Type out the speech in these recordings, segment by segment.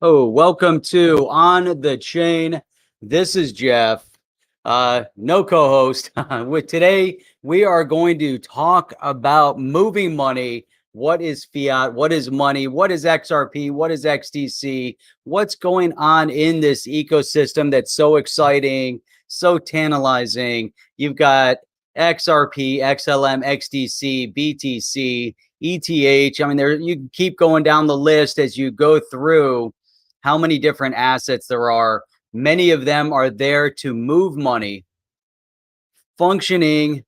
Oh, welcome to On the Chain. This is Jeff, no co-host. With today, we are going to talk about moving money. What is fiat? What is money? What is XRP? What is XDC? What's going on in this ecosystem that's so exciting, so tantalizing? You've got XRP, XLM, XDC, BTC, ETH. I mean, there you keep going down the list as you go through how many different assets there are. Many of them are there to move money, functioning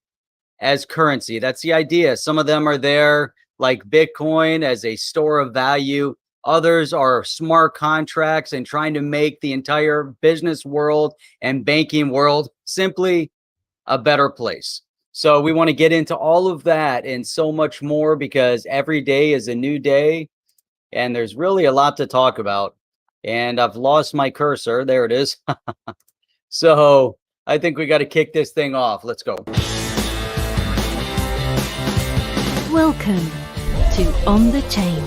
as currency. That's the idea. Some of them are there like Bitcoin as a store of value. Others are smart contracts and trying to make the entire business world and banking world simply a better place. So we want to get into all of that and so much more because every day is a new day and there's really a lot to talk about. And I've lost my cursor. There it is. So I think we got to kick this thing off. Let's go. Welcome to On the Chain.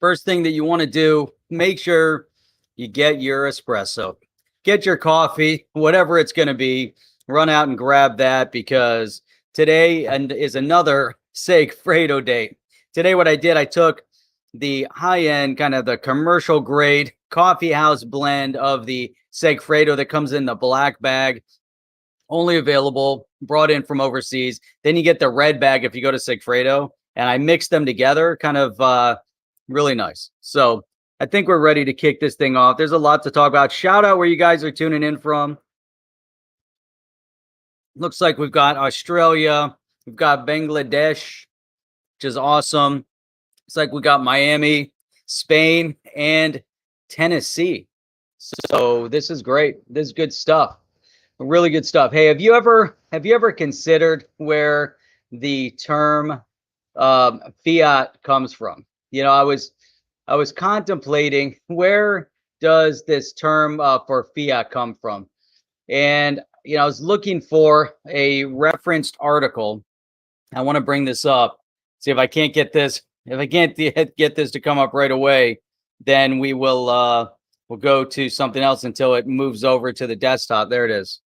First thing that you want to do, make sure you get your espresso, get your coffee, whatever it's going to be. Run out and grab that because today is another Segfredo day. Today, what I did, I took the high-end, kind of the commercial grade coffee house blend of the Segfredo that comes in the black bag, only available, brought in from overseas. Then you get the red bag if you go to Segfredo, and I mixed them together, kind of really nice. So I think we're ready to kick this thing off. There's a lot to talk about. Shout out where you guys are tuning in from. Looks like we've got Australia, we've got Bangladesh, which is awesome. It's like we got Miami, Spain, and Tennessee. So this is great. This is good stuff. Really good stuff. Hey, have you ever considered where the term fiat comes from? You know, I was contemplating, where does this term for fiat come from? And you know, I was looking for a referenced article. I want to bring this up. See if I can't get this. If I can't get this to come up right away, then we'll go to something else until it moves over to the desktop. There it is.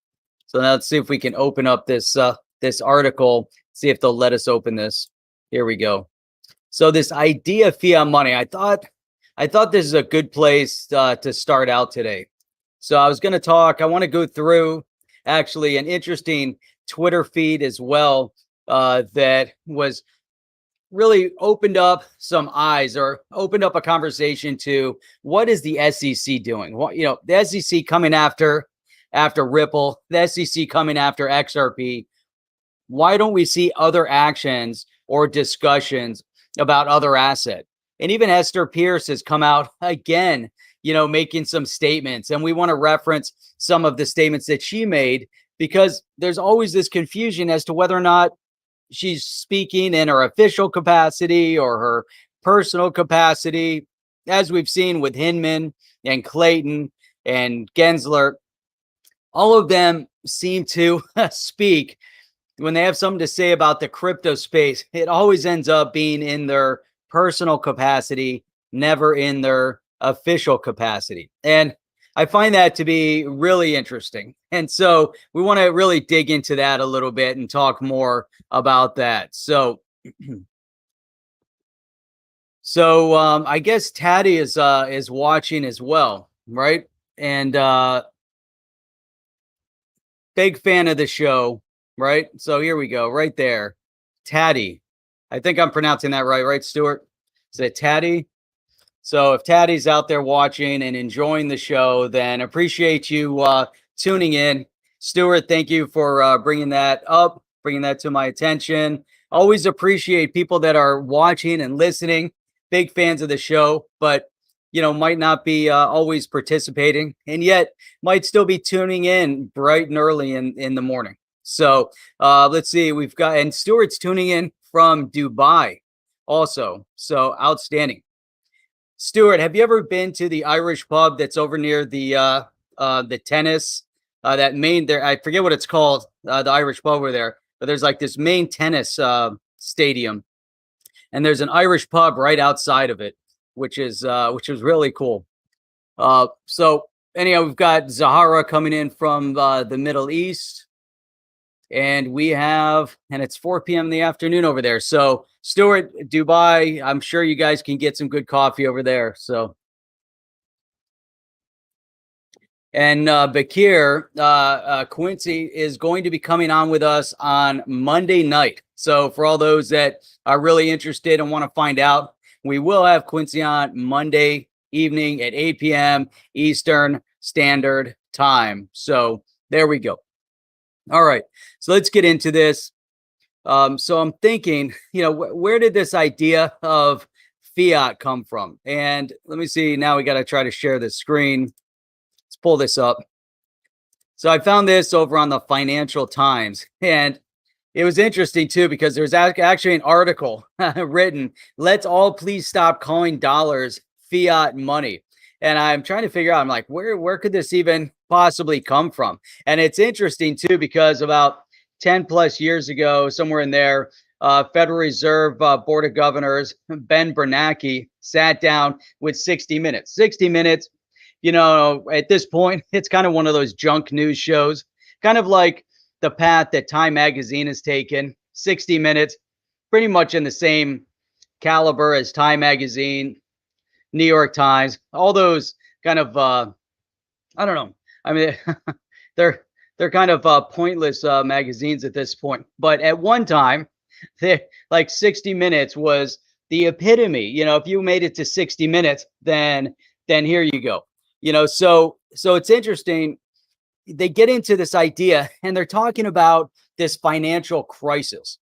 So now let's see if we can open up this this article. See if they'll let us open this. Here we go. So this idea of fiat money, I thought this is a good place to start out today. So I was going to talk. I want to go through actually an interesting Twitter feed as well that was really opened up some eyes or opened up a conversation to what is the SEC doing? What, you know, the SEC coming after Ripple, the SEC coming after XRP. Why don't we see other actions or discussions about other asset? And even Esther Pierce has come out again, you know, making some statements, and we want to reference some of the statements that she made because there's always this confusion as to whether or not she's speaking in her official capacity or her personal capacity, as we've seen with Hinman and Clayton and Gensler. All of them seem to speak when they have something to say about the crypto space. It always ends up being in their personal capacity, never in their official capacity. And I find that to be really interesting. And so we want to really dig into that a little bit and talk more about that. So, I guess Taddy is watching as well, right? And big fan of the show, right? So here we go, right there. Taddy. I think I'm pronouncing that right, Stuart? Is it Taddy? So if Taddy's out there watching and enjoying the show, then appreciate you tuning in. Stuart, thank you for bringing that up, bringing that to my attention. Always appreciate people that are watching and listening. Big fans of the show, but you know, might not be always participating, and yet might still be tuning in bright and early in the morning. So let's see, we've got, and Stuart's tuning in from Dubai also. So outstanding. Stuart, have you ever been to the Irish pub that's over near the tennis, that main there? I forget what it's called, the Irish pub over there, but there's like this main tennis stadium. and there's an Irish pub right outside of it, which is really cool. So anyhow, we've got Zahara coming in from the Middle East, and it's 4 p.m. in the afternoon over there. So Stuart, Dubai, I'm sure you guys can get some good coffee over there. So. And Bakir, Quincy is going to be coming on with us on Monday night. So for all those that are really interested and want to find out, we will have Quincy on Monday evening at 8 p.m. Eastern Standard Time. So there we go. All right, so let's get into this. So I'm thinking, where did this idea of fiat come from? And let me see. Now we got to try to share the screen. Let's pull this up. So I found this over on the Financial Times, and it was interesting too, because there's actually an article written, "Let's all please stop calling dollars fiat money." And I'm trying to figure out, I'm like, where could this even possibly come from? And it's interesting too, because about 10 plus years ago, somewhere in there, Federal Reserve Board of Governors, Ben Bernanke, sat down with 60 Minutes. 60 Minutes, at this point, it's kind of one of those junk news shows, kind of like the path that Time Magazine has taken. 60 Minutes, pretty much in the same caliber as Time Magazine, New York Times, all those kind of, I don't know. I mean, they're kind of pointless magazines at this point. But at one time, like 60 Minutes was the epitome. If you made it to 60 Minutes, then here you go. So it's interesting. They get into this idea and they're talking about this financial crisis.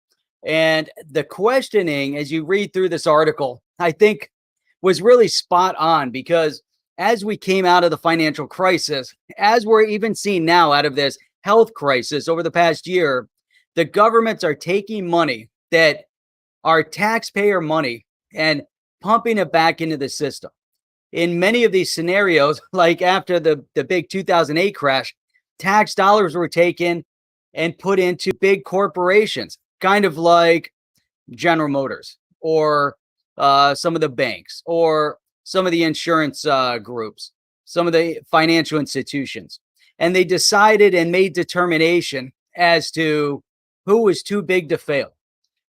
And the questioning, as you read through this article, I think was really spot on, because as we came out of the financial crisis, as we're even seeing now out of this health crisis over the past year, the governments are taking money that are taxpayer money and pumping it back into the system. In many of these scenarios, like after the big 2008 crash, tax dollars were taken and put into big corporations, kind of like General Motors or some of the banks or some of the insurance groups, some of the financial institutions. And they decided and made determination as to who was too big to fail.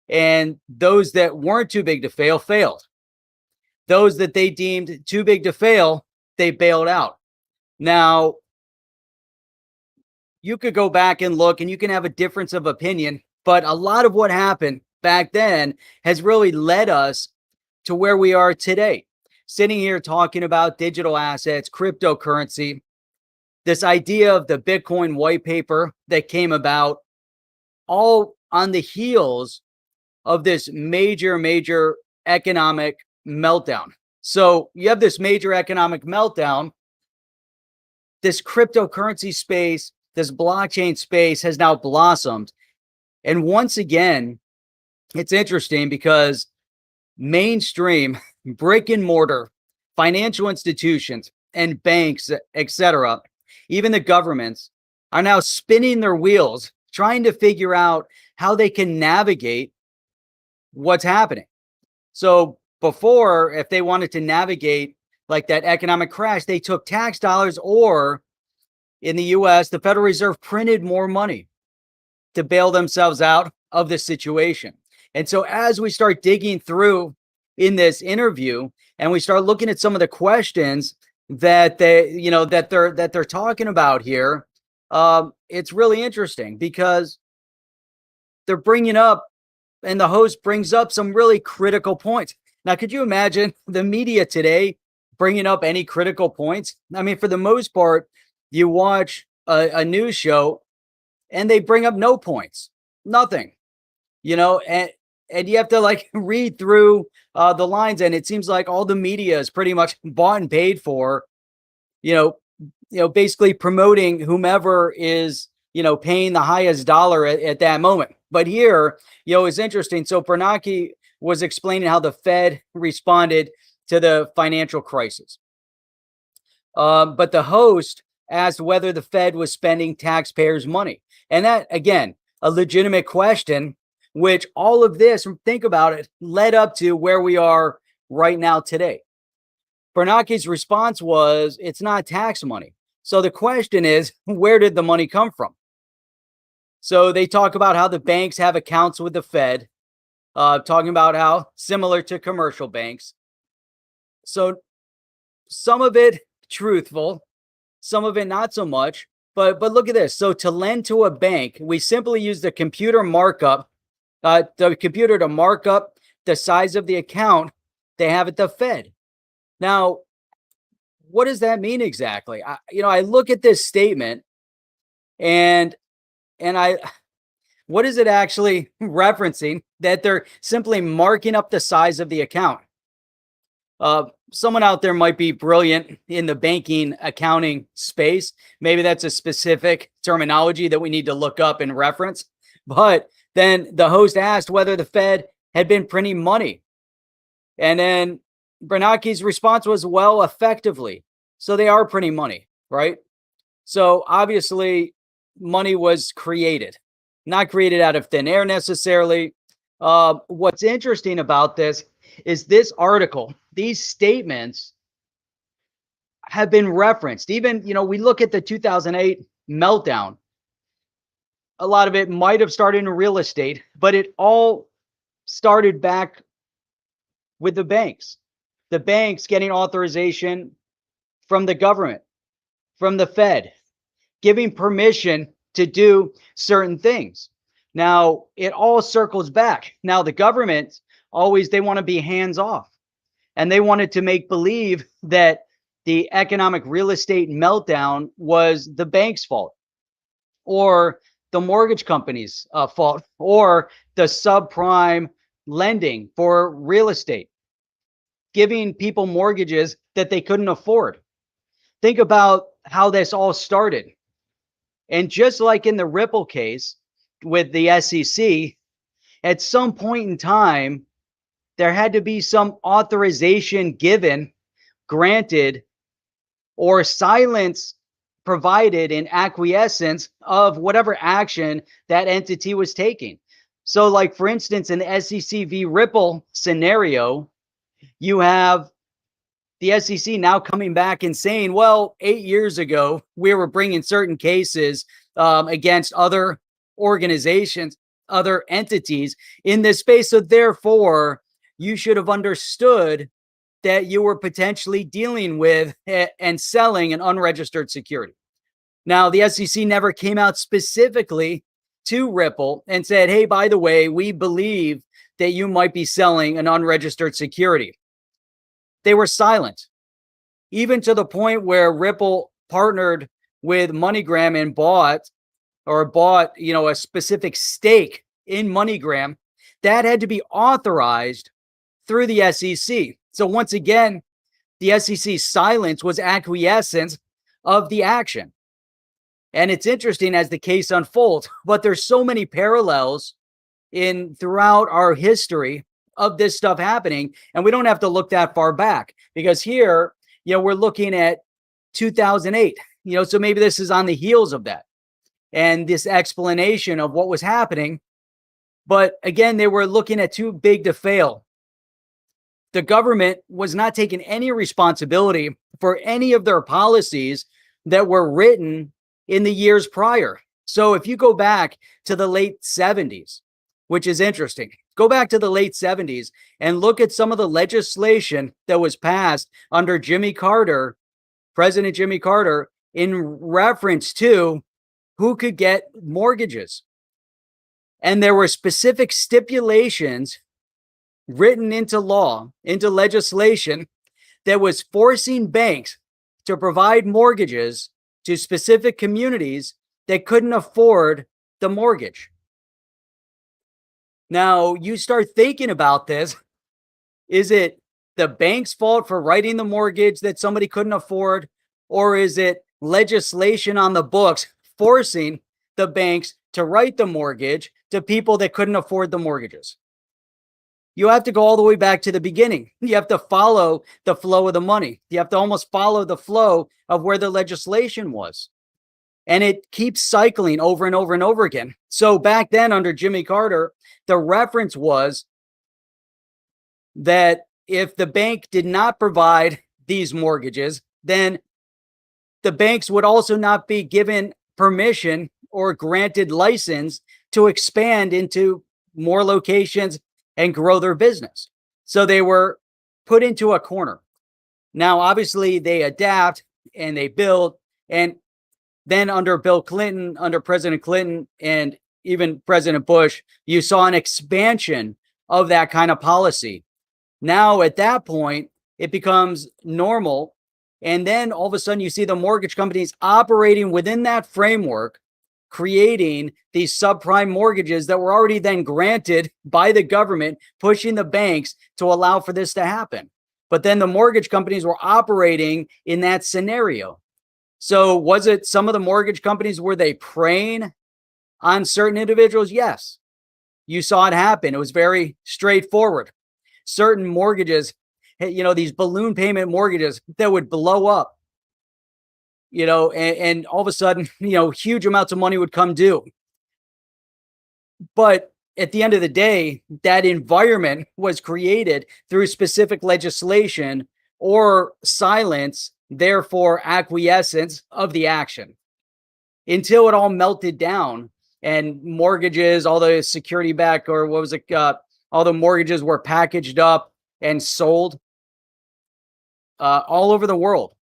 And those that weren't too big to fail, failed. Those that they deemed too big to fail, they bailed out. Now, you could go back and look and you can have a difference of opinion, but a lot of what happened back then has really led us to where we are today. Sitting here talking about digital assets, cryptocurrency, this idea of the Bitcoin white paper that came about, all on the heels of this major economic meltdown. So you have this major economic meltdown. This cryptocurrency space, this blockchain space has now blossomed. And once again, it's interesting because mainstream brick and mortar financial institutions and banks, etc., even the governments, are now spinning their wheels trying to figure out how they can navigate what's happening. So before, if they wanted to navigate like that economic crash, they took tax dollars, or in the US, the Federal Reserve printed more money to bail themselves out of this situation. And so as we start digging through in this interview and we start looking at some of the questions that they're talking about here, it's really interesting because they're bringing up, and the host brings up some really critical points. Now, could you imagine the media today bringing up any critical points? I mean, for the most part, you watch a news show and they bring up no points, nothing, and you have to like read through the lines, and it seems like all the media is pretty much bought and paid for, basically promoting whomever is, paying the highest dollar at that moment. But here, it's interesting. So Bernanke was explaining how the Fed responded to the financial crisis. But the host asked whether the Fed was spending taxpayers' money. And that, again, a legitimate question which all of this, think about it, led up to where we are right now today. Bernanke's response was, it's not tax money. So the question is, where did the money come from? So they talk about how the banks have accounts with the Fed, talking about how similar to commercial banks. So some of it truthful, some of it not so much. But look at this. So to lend to a bank, we simply use the computer markup, the computer to mark up the size of the account they have at the Fed. Now, what does that mean exactly? I look at this statement and what is it actually referencing? That they're simply marking up the size of the account. Someone out there might be brilliant in the banking accounting space. Maybe that's a specific terminology that we need to look up and reference. But then the host asked whether the Fed had been printing money. And then Bernanke's response was, well, effectively. So they are printing money, right? So obviously money was created, not created out of thin air necessarily. What's interesting about this is this article, these statements have been referenced. Even, we look at the 2008 meltdown. A lot of it might have started in real estate, but it all started back with the banks. The banks getting authorization from the government, from the Fed, giving permission to do certain things. Now, it all circles back. Now, the government always, they want to be hands off, and they wanted to make believe that the economic real estate meltdown was the bank's fault, or the mortgage company's fault, or the subprime lending for real estate, giving people mortgages that they couldn't afford. Think about how this all started. And just like in the Ripple case with the SEC, at some point in time, there had to be some authorization given, granted, or silence provided in acquiescence of whatever action that entity was taking. So like, for instance, in the SEC v. Ripple scenario, you have the SEC now coming back and saying, well, 8 years ago, we were bringing certain cases against other organizations, other entities in this space. So therefore, you should have understood that you were potentially dealing with and selling an unregistered security. Now, the SEC never came out specifically to Ripple and said, hey, by the way, we believe that you might be selling an unregistered security. They were silent, even to the point where Ripple partnered with MoneyGram and bought a specific stake in MoneyGram that had to be authorized through the SEC. So once again, the SEC's silence was acquiescence of the action. And it's interesting as the case unfolds, but there's so many parallels throughout our history of this stuff happening. And we don't have to look that far back, because here, we're looking at 2008, so maybe this is on the heels of that and this explanation of what was happening. But again, they were looking at too big to fail. The government was not taking any responsibility for any of their policies that were written in the years prior. So if you go back to the late 70s, which is interesting, go back to the late 70s and look at some of the legislation that was passed under Jimmy Carter, President Jimmy Carter, in reference to who could get mortgages. And there were specific stipulations written into law, into legislation, that was forcing banks to provide mortgages to specific communities that couldn't afford the mortgage. Now, you start thinking about this. Is it the bank's fault for writing the mortgage that somebody couldn't afford? Or is it legislation on the books forcing the banks to write the mortgage to people that couldn't afford the mortgages? You have to go all the way back to the beginning. You have to follow the flow of the money. You have to almost follow the flow of where the legislation was. And it keeps cycling over and over and over again. So back then under Jimmy Carter, the reference was that if the bank did not provide these mortgages, then the banks would also not be given permission or granted license to expand into more locations and grow their business. So they were put into a corner. Now, obviously, they adapt and they build. And then under Bill Clinton, under President Clinton, and even President Bush, you saw an expansion of that kind of policy. Now, at that point, it becomes normal. And then all of a sudden, you see the mortgage companies operating within that framework, creating these subprime mortgages that were already then granted by the government, pushing the banks to allow for this to happen. But then the mortgage companies were operating in that scenario. So was it some of the mortgage companies, were they preying on certain individuals? Yes. You saw it happen. It was very straightforward. Certain mortgages, these balloon payment mortgages that would blow up, and all of a sudden, huge amounts of money would come due. But at the end of the day, that environment was created through specific legislation or silence, therefore acquiescence of the action, until it all melted down and mortgages, all the security back, or what was it? All the mortgages were packaged up and sold all over the world.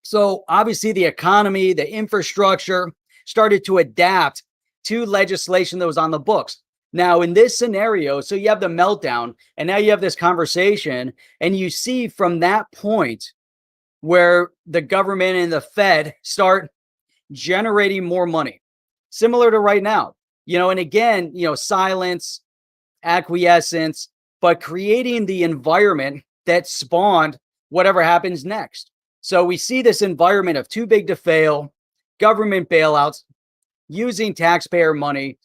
So obviously the economy, the infrastructure started to adapt to legislation that was on the books. Now, in this scenario, so you have the meltdown, and now you have this conversation, and you see from that point where the government and the Fed start generating more money, similar to right now, and again, silence, acquiescence, but creating the environment that spawned whatever happens next. So we see this environment of too big to fail, government bailouts, using taxpayer money,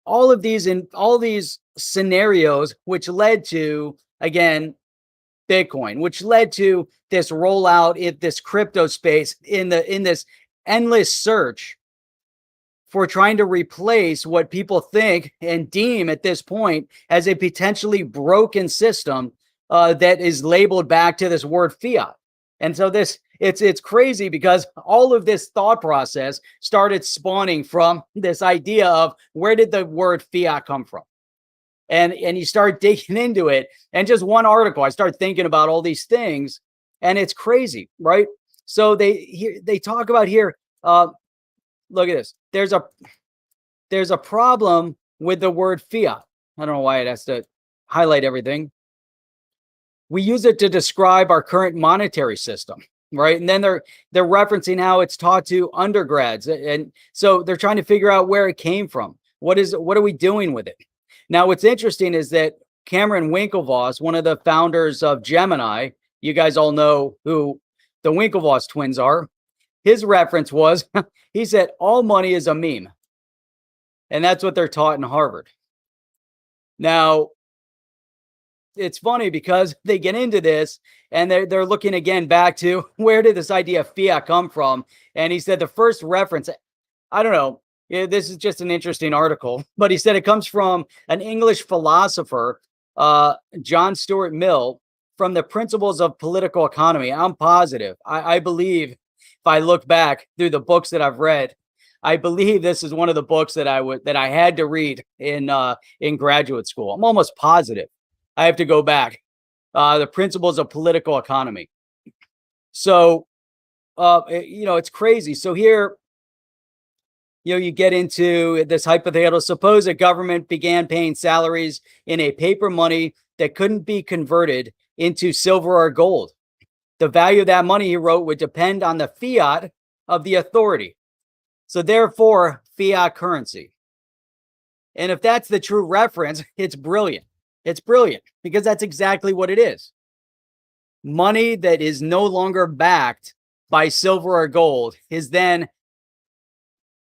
all these scenarios, which led to, again, Bitcoin, which led to this rollout in this crypto space, in this endless search for trying to replace what people think and deem at this point as a potentially broken system that is labeled back to this word fiat. And so it's crazy, because all of this thought process started spawning from this idea of, where did the word fiat come from? And you start digging into it, and just one article, I start thinking about all these things, and it's crazy, right? So they talk about here, look at this. There's a problem with the word fiat. I don't know why it has to highlight everything. We use it to describe our current monetary system, right? And then they're referencing how it's taught to undergrads, and so they're trying to figure out where it came from. What are we doing with it? Now, what's interesting is that Cameron Winklevoss, one of the founders of Gemini, you guys all know who the Winklevoss twins are. His reference was, he said, all money is a meme. And that's what they're taught in Harvard. Now, it's funny because they get into this, and they're looking again back to, where did this idea of fiat come from? And he said the first reference, I don't know, this is just an interesting article, but he said it comes from an English philosopher, John Stuart Mill, from the Principles of Political Economy. I'm positive. I believe, if I look back through the books that I've read, I believe this is one of the books that I had to read in graduate school. I'm almost positive. I have to go back. The Principles of Political Economy. So, it's crazy. So here, you get into this hypothetical. Suppose a government began paying salaries in a paper money that couldn't be converted into silver or gold. The value of that money, he wrote, would depend on the fiat of the authority. So therefore, fiat currency. And if that's the true reference, it's brilliant. It's brilliant, because that's exactly what it is. Money that is no longer backed by silver or gold is then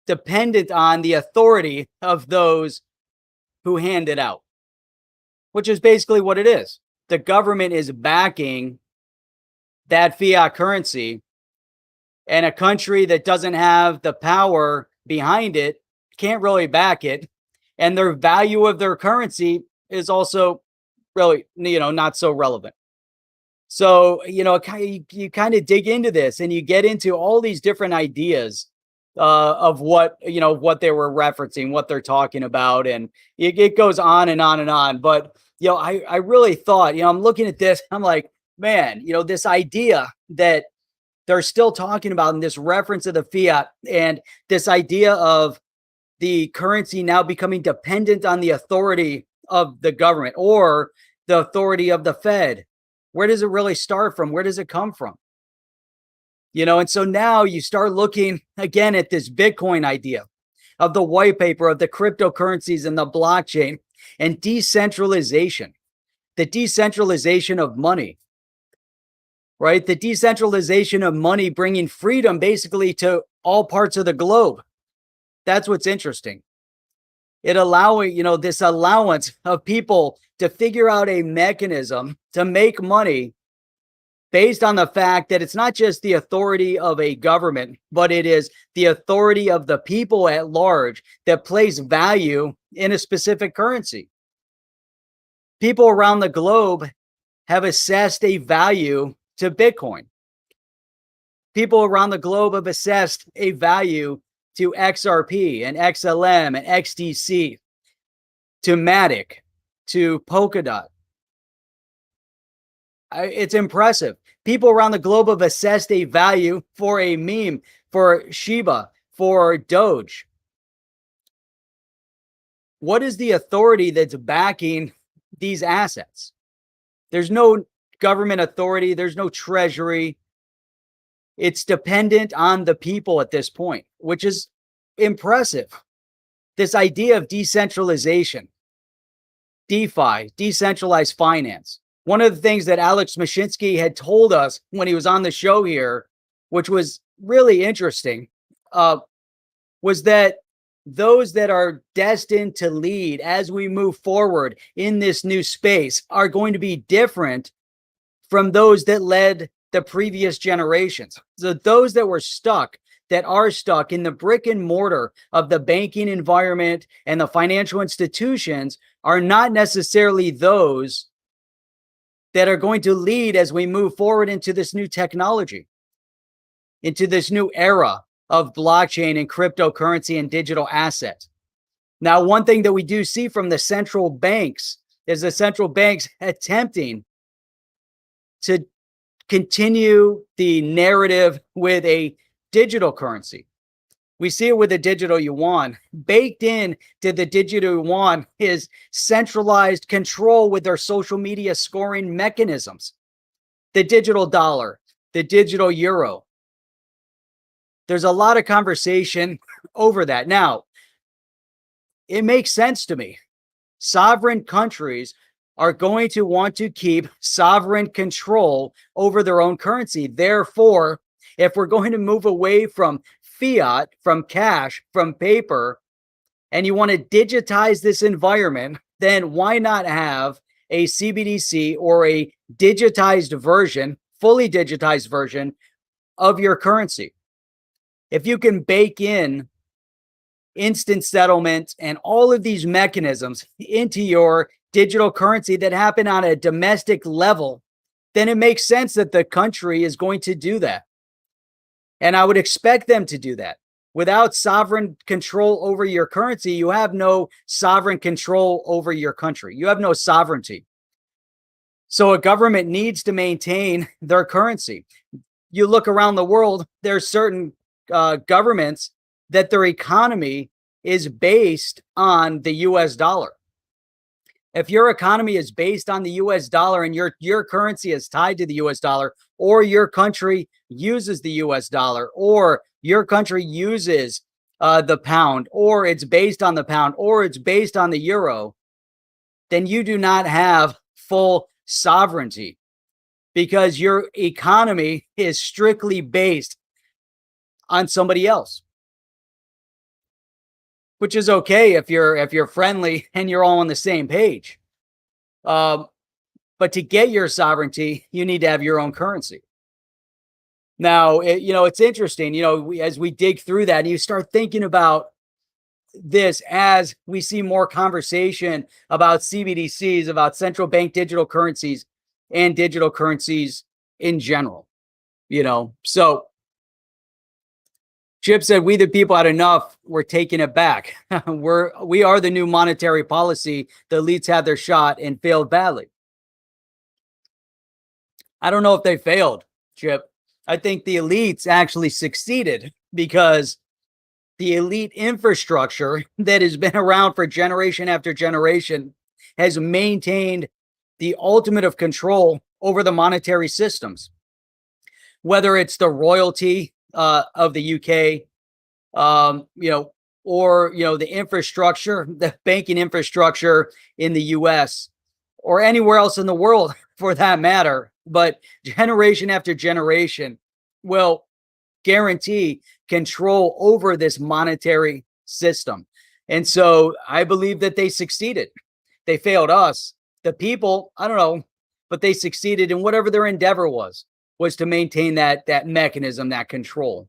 dependent on the authority of those who hand it out, which is basically what it is. The government is backing that fiat currency, And a country that doesn't have the power behind it can't really back it. And their value of their currency is also really, not so relevant. So, you kind of dig into this and you get into all these different ideas of what they were referencing, what they're talking about. And it goes on and on and on. But, I really thought, I'm looking at this, I'm like, man, this idea that they're still talking about in this reference of the fiat and this idea of the currency now becoming dependent on the authority of the government or the authority of the Fed. Where does it really start from? Where does it come from? And so now you start looking again at this Bitcoin idea of the white paper of the cryptocurrencies and the blockchain and decentralization, the decentralization of money. Right? The decentralization of money bringing freedom basically to all parts of the globe. That's what's interesting. It allowing, this allowance of people to figure out a mechanism to make money based on the fact that it's not just the authority of a government, but it is the authority of the people at large that place value in a specific currency. People around the globe have assessed a value to Bitcoin. People around the globe have assessed a value to XRP and XLM and XDC, to Matic, to Polkadot. It's impressive. People around the globe have assessed a value for a meme, for Shiba, for Doge. What is the authority that's backing these assets? There's no government authority. There's no treasury. It's dependent on the people at this point, which is impressive. This idea of decentralization, DeFi, decentralized finance. One of the things that Alex Mashinsky had told us when he was on the show here, which was really interesting, was that those that are destined to lead as we move forward in this new space are going to be different from those that led the previous generations. So those that were stuck, that are stuck in the brick and mortar of the banking environment and the financial institutions are not necessarily those that are going to lead as we move forward into this new technology, into this new era of blockchain and cryptocurrency and digital assets. Now, one thing that we do see from the central banks is the central banks attempting to continue the narrative with a digital currency. We see it with the digital yuan. Baked in to the digital yuan is centralized control with their social media scoring mechanisms. The digital dollar, the digital euro. There's a lot of conversation over that. Now, it makes sense to me. Sovereign countries are going to want to keep sovereign control over their own currency. Therefore, if we're going to move away from fiat, from cash, from paper, and you want to digitize this environment, then why not have a CBDC or a digitized version, fully digitized version of your currency? If you can bake in instant settlement and all of these mechanisms into your digital currency that happen on a domestic level, then it makes sense that the country is going to do that. And I would expect them to do that. Without sovereign control over your currency, you have no sovereign control over your country. You have no sovereignty. So a government needs to maintain their currency. You look around the world, there's certain governments that their economy is based on the US dollar. If your economy is based on the US dollar and your currency is tied to the US dollar, or your country uses the US dollar, or your country uses the pound, or it's based on the pound, or it's based on the euro, then you do not have full sovereignty because your economy is strictly based on somebody else. Which is okay if you're friendly and you're all on the same page. But to get your sovereignty, you need to have your own currency. Now, it's interesting, as we dig through that, and you start thinking about this as we see more conversation about CBDCs, about central bank digital currencies and digital currencies in general, So Chip said, we the people had enough. We're taking it back. We are the new monetary policy. The elites had their shot and failed badly. I don't know if they failed, Chip. I think the elites actually succeeded because the elite infrastructure that has been around for generation after generation has maintained the ultimate of control over the monetary systems, whether it's the royalty of the UK, or the infrastructure, the banking infrastructure in the US, or anywhere else in the world for that matter. But generation after generation will guarantee control over this monetary system. And so I believe that they succeeded. They failed us, the people, I don't know, but they succeeded in whatever their endeavor was to maintain that mechanism, that control,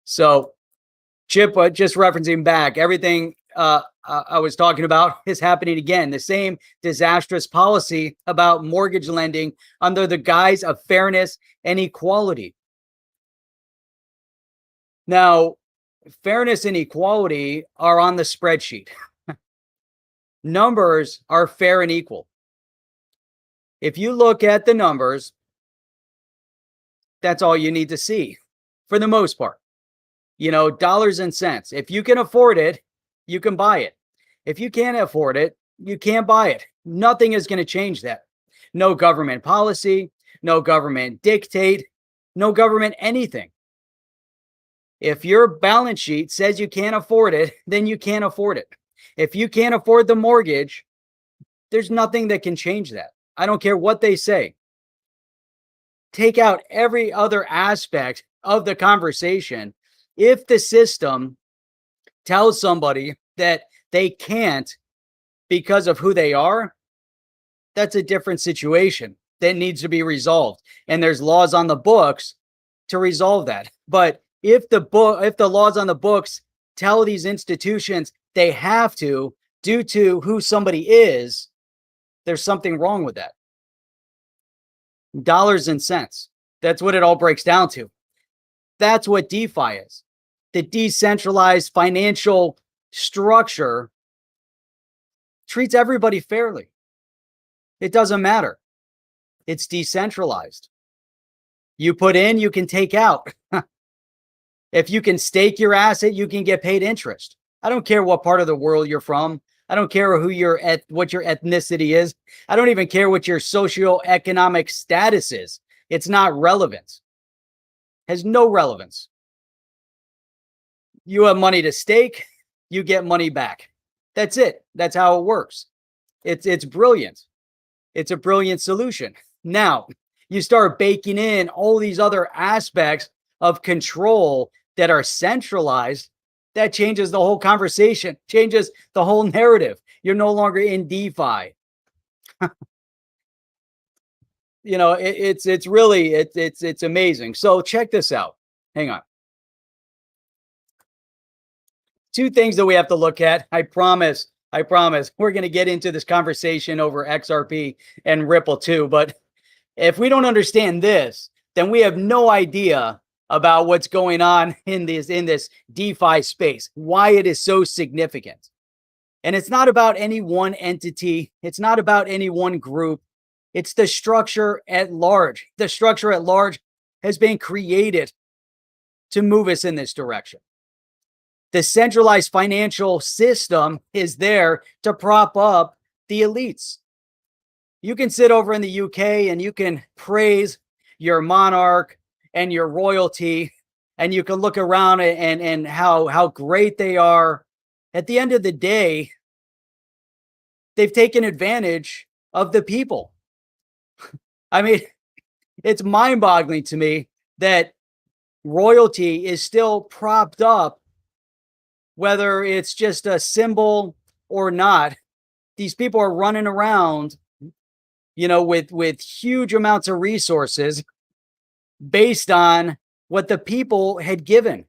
So Chip, just referencing back, everything I was talking about is happening again. The same disastrous policy about mortgage lending under the guise of fairness and equality. Now, fairness and equality are on the spreadsheet. Numbers are fair and equal. If you look at the numbers, that's all you need to see for the most part. Dollars and cents. If you can afford it, you can buy it. If you can't afford it, you can't buy it. Nothing is going to change that. No government policy, no government dictate, no government anything. If your balance sheet says you can't afford it, then you can't afford it. If you can't afford the mortgage, there's nothing that can change that. I don't care what they say. Take out every other aspect of the conversation. If the system tells somebody that they can't because of who they are, that's a different situation that needs to be resolved. And there's laws on the books to resolve that. But if the laws on the books tell these institutions they have to, due to who somebody is, there's something wrong with that. Dollars and cents. That's what it all breaks down to. That's what DeFi is. The decentralized financial structure treats everybody fairly. It doesn't matter. It's decentralized. You put in, you can take out. If you can stake your asset, you can get paid interest. I don't care what part of the world you're from. I don't care what your ethnicity is. I don't even care what your socioeconomic status is. It's not relevant. It has no relevance. You have money to stake, you get money back. That's it. That's how it works. It's brilliant. It's a brilliant solution. Now, you start baking in all these other aspects of control that are centralized, that changes the whole conversation, changes the whole narrative. You're no longer in DeFi. It's really amazing. So check this out. Hang on. Two things that we have to look at. I promise we're going to get into this conversation over XRP and Ripple too. But if we don't understand this, then we have no idea about what's going on in this DeFi space, why it is so significant. And it's not about any one entity. It's not about any one group. It's the structure at large. The structure at large has been created to move us in this direction. The centralized financial system is there to prop up the elites. You can sit over in the UK and you can praise your monarch and your royalty, and you can look around and how great they are. At the end of the day, they've taken advantage of the people. I mean, it's mind-boggling to me that royalty is still propped up, whether it's just a symbol or not. These people are running around, with huge amounts of resources, based on what the people had given.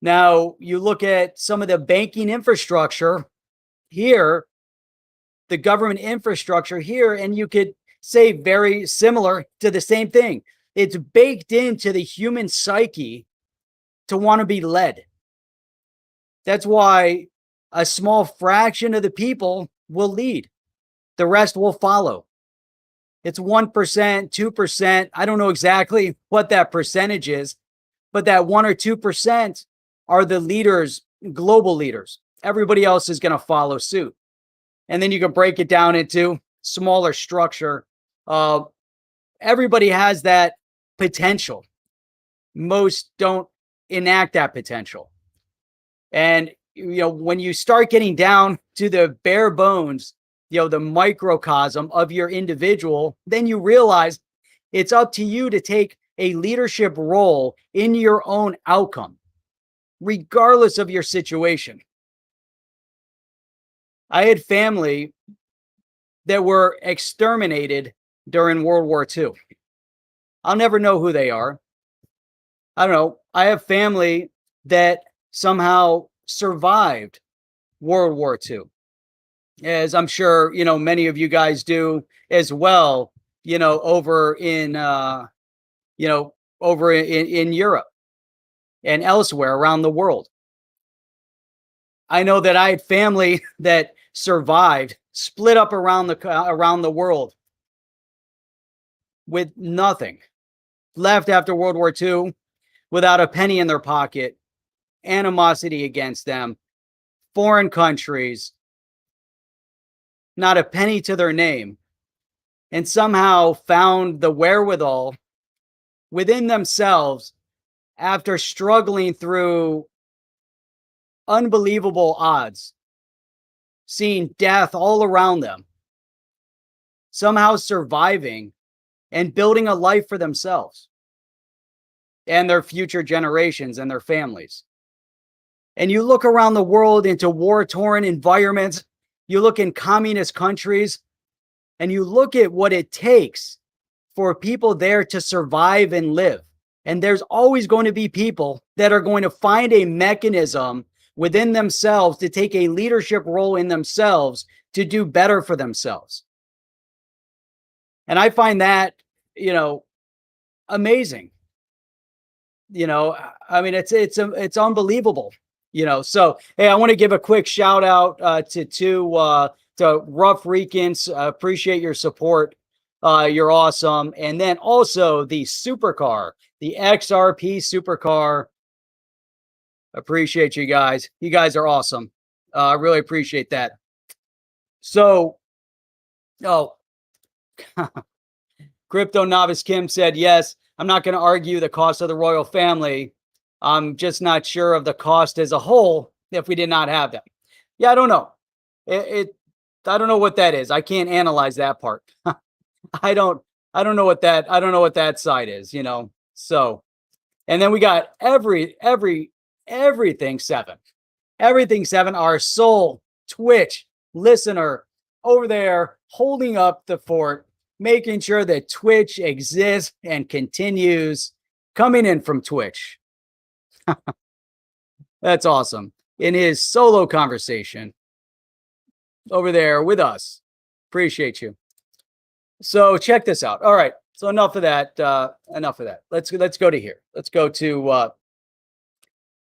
Now, you look at some of the banking infrastructure here, the government infrastructure here, and you could say very similar to the same thing. It's baked into the human psyche to want to be led. That's why a small fraction of the people will lead. The rest will follow. It's 1%, 2%. I don't know exactly what that percentage is, but that 1 or 2% are the leaders, global leaders. Everybody else is going to follow suit. And then you can break it down into smaller structure. Everybody has that potential. Most don't enact that potential. And, when you start getting down to the bare bones, the microcosm of your individual, then you realize it's up to you to take a leadership role in your own outcome, regardless of your situation. I had family that were exterminated during World War II. I'll never know who they are. I don't know. I have family that somehow survived World War II, as I'm sure, many of you guys do as well, over in, over in Europe and elsewhere around the world. I know that I had family that survived, split up around the world with nothing, left after World War II without a penny in their pocket, animosity against them, foreign countries, not a penny to their name, and somehow found the wherewithal within themselves after struggling through unbelievable odds, seeing death all around them, somehow surviving and building a life for themselves and their future generations and their families. And you look around the world into war-torn environments, you look in communist countries, and you look at what it takes for people there to survive and live. And there's always going to be people that are going to find a mechanism within themselves to take a leadership role in themselves to do better for themselves. And I find that, amazing. I mean, it's unbelievable. So hey, I want to give a quick shout out to Rough Recons. Appreciate your support. You're awesome. And then also the supercar, the XRP supercar. Appreciate you guys. You guys are awesome. I really appreciate that. So, Crypto Novice Kim said, yes, I'm not going to argue the cost of the royal family. I'm just not sure of the cost as a whole if we did not have them. Yeah, I don't know. I don't know what that is. I can't analyze that part. I don't know what that side is, So, and then we got everything 7. Everything 7, our sole Twitch listener over there holding up the fort, making sure that Twitch exists and continues, coming in from Twitch. That's awesome. In his solo conversation over there with us. Appreciate you. So check this out. All right. So enough of that. Let's go to here. Let's go to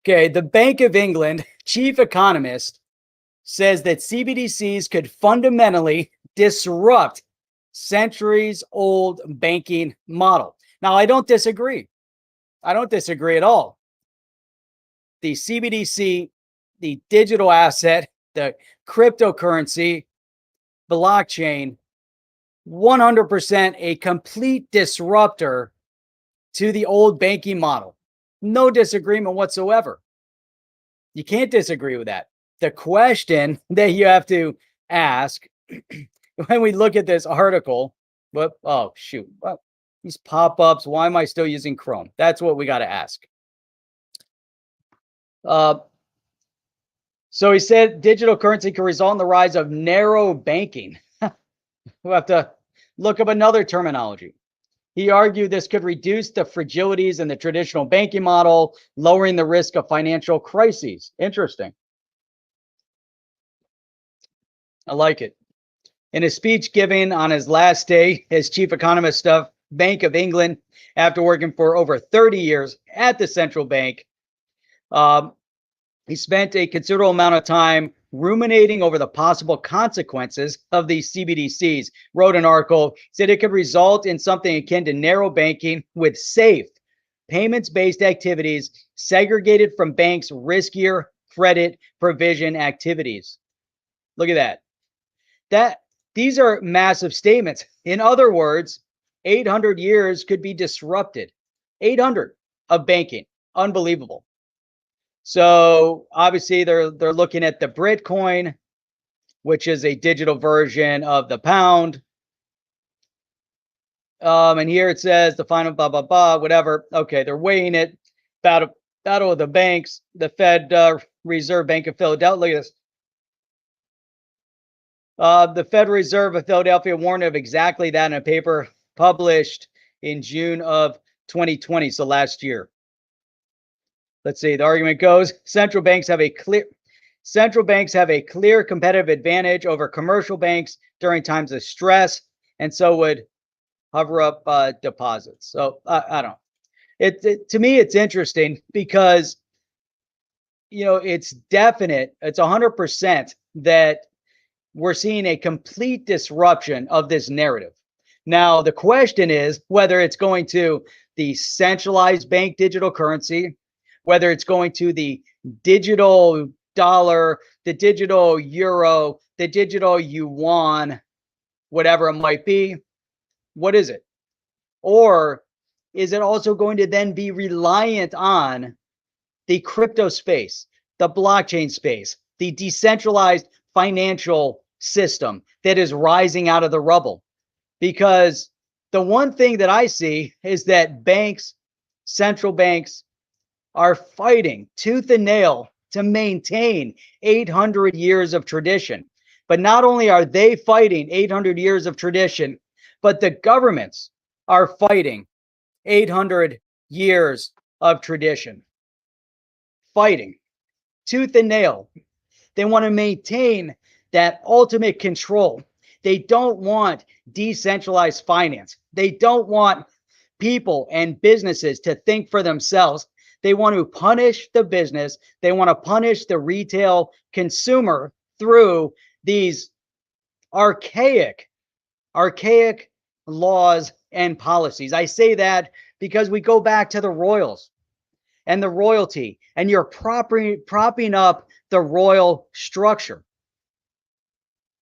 okay. The Bank of England chief economist says that CBDCs could fundamentally disrupt centuries-old banking model. Now, I don't disagree. I don't disagree at all. The CBDC, the digital asset, the cryptocurrency, blockchain, 100% a complete disruptor to the old banking model. No disagreement whatsoever. You can't disagree with that. The question that you have to ask when we look at this article, oh shoot, these pop-ups, why am I still using Chrome? That's what we got to ask. So he said digital currency can result in the rise of narrow banking. We'll have to look up another terminology. He argued this could reduce the fragilities in the traditional banking model, lowering the risk of financial crises. Interesting. I like it. In a speech given on his last day as chief economist of Bank of England, after working for over 30 years at the central bank, he spent a considerable amount of time ruminating over the possible consequences of these CBDCs. Wrote an article, said it could result in something akin to narrow banking with safe, payments-based activities segregated from banks' riskier credit provision activities. Look at that. These are massive statements. In other words, 800 years could be disrupted. 800 of banking. Unbelievable. So obviously they're looking at the Bitcoin, which is a digital version of the pound. And here it says the final blah, blah, blah, whatever. Okay, they're weighing it. Battle of the banks, the Fed Reserve Bank of Philadelphia. Look at this. The Federal Reserve of Philadelphia warned of exactly that in a paper published in June of 2020, so last year. Let's see, the argument goes, central banks have a clear competitive advantage over commercial banks during times of stress, and so would hover up deposits. So I don't know. To me, it's interesting because, you know, it's definite, it's 100% that we're seeing a complete disruption of this narrative. Now, the question is whether it's going to the centralized bank digital currency, whether it's going to the digital dollar, the digital euro, the digital yuan, whatever it might be. What is it? Or is it also going to then be reliant on the crypto space, the blockchain space, the decentralized financial system that is rising out of the rubble? Because the one thing that I see is that banks, central banks, are fighting tooth and nail to maintain 800 years of tradition. But not only are they fighting 800 years of tradition, but the governments are fighting 800 years of tradition. Fighting tooth and nail. They want to maintain that ultimate control. They don't want decentralized finance. They don't want people and businesses to think for themselves. They want to punish the business. They want to punish the retail consumer through these archaic laws and policies. I say that because we go back to the royals and the royalty, and you're propping up the royal structure.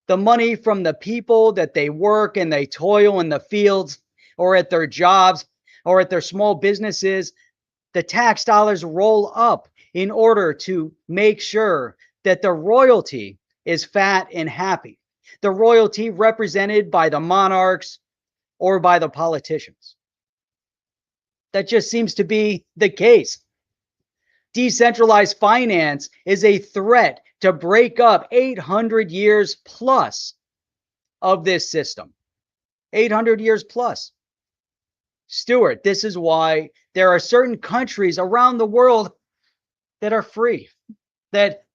The money from the people that they work and they toil in the fields or at their jobs or at their small businesses, the tax dollars roll up in order to make sure that the royalty is fat and happy. The royalty represented by the monarchs or by the politicians. That just seems to be the case. Decentralized finance is a threat to break up 800 years plus of this system. 800 years plus. Stuart, this is why there are certain countries around the world that are free, that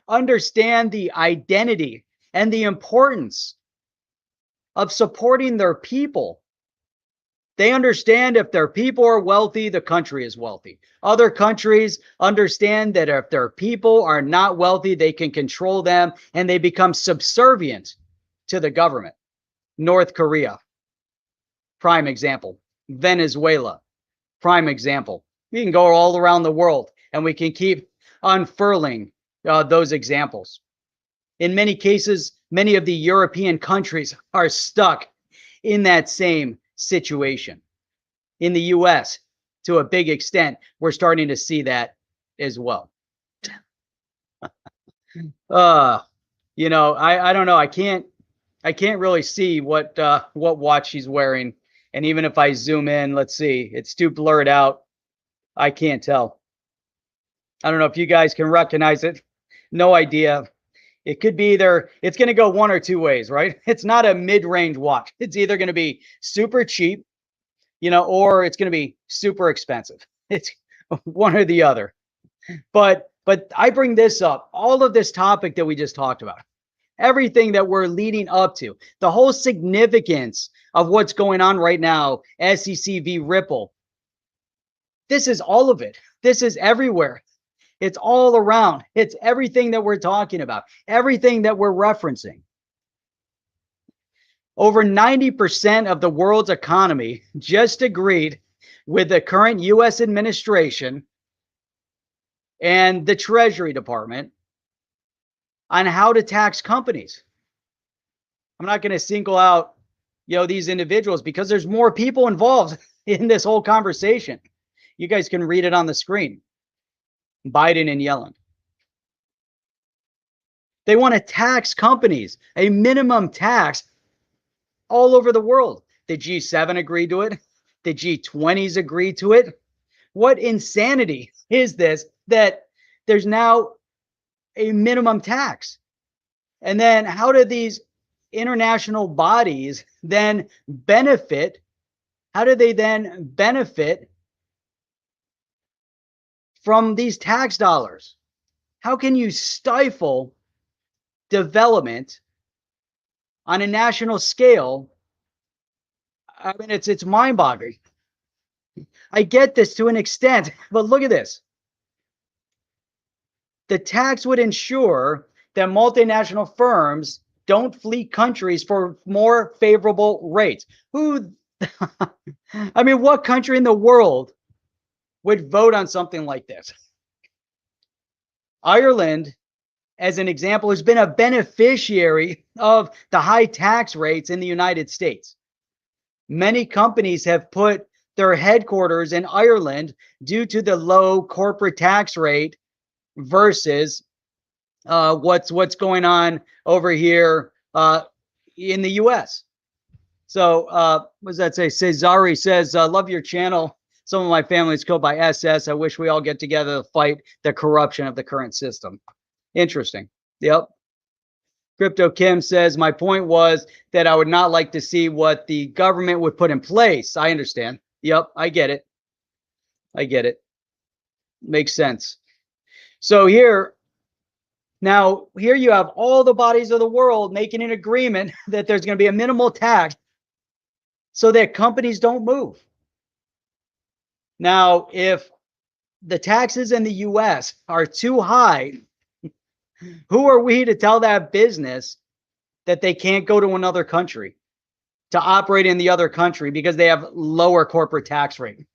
understand the identity and the importance of supporting their people. They understand if their people are wealthy, the country is wealthy. Other countries understand that if their people are not wealthy, they can control them and they become subservient to the government. North Korea, prime example. Venezuela, prime example. We can go all around the world and we can keep unfurling those examples. In many cases, many of the European countries are stuck in that same situation. In the US, to a big extent, we're starting to see that as well. You know, I don't know. I can't really see what watch she's wearing. And even if I zoom in, let's see, it's too blurred out. I can't tell. I don't know if you guys can recognize it. No idea. It could be either, it's going to go one or two ways, right? It's not a mid-range watch. It's either going to be super cheap or it's going to be super expensive. It's one or the other. But I bring this up, all of this topic that we just talked about, everything that we're leading up to, the whole significance of what's going on right now, SEC v. Ripple. This is all of it. This is everywhere. It's all around. It's everything that we're talking about, everything that we're referencing. Over 90% of the world's economy just agreed with the current US administration and the Treasury Department on how to tax companies. I'm not going to single out, these individuals because there's more people involved in this whole conversation. You guys can read it on the screen. Biden and Yellen. They want to tax companies, a minimum tax all over the world. The G7 agreed to it. The G20s agreed to it. What insanity is this that there's now a minimum tax? And then how do these international bodies then benefit? How do they then benefit from these tax dollars? How can you stifle development on a national scale? I mean, it's mind-boggling. I get this to an extent, but look at this. The tax would ensure that multinational firms don't flee countries for more favorable rates. I mean, what country in the world would vote on something like this? Ireland, as an example, has been a beneficiary of the high tax rates in the United States. Many companies have put their headquarters in Ireland due to the low corporate tax rate versus what's going on over here in the US. So what does that say? Cesari says, love your channel. Some of my family is killed by SS. I wish we all get together to fight the corruption of the current system. Interesting. Yep. Crypto Kim says, my point was that I would not like to see what the government would put in place. I understand. Yep, I get it. I get it. Makes sense. So here you have all the bodies of the world making an agreement that there's going to be a minimal tax so that companies don't move. Now, if the taxes in the US are too high, who are we to tell that business that they can't go to another country to operate in the other country because they have lower corporate tax rate?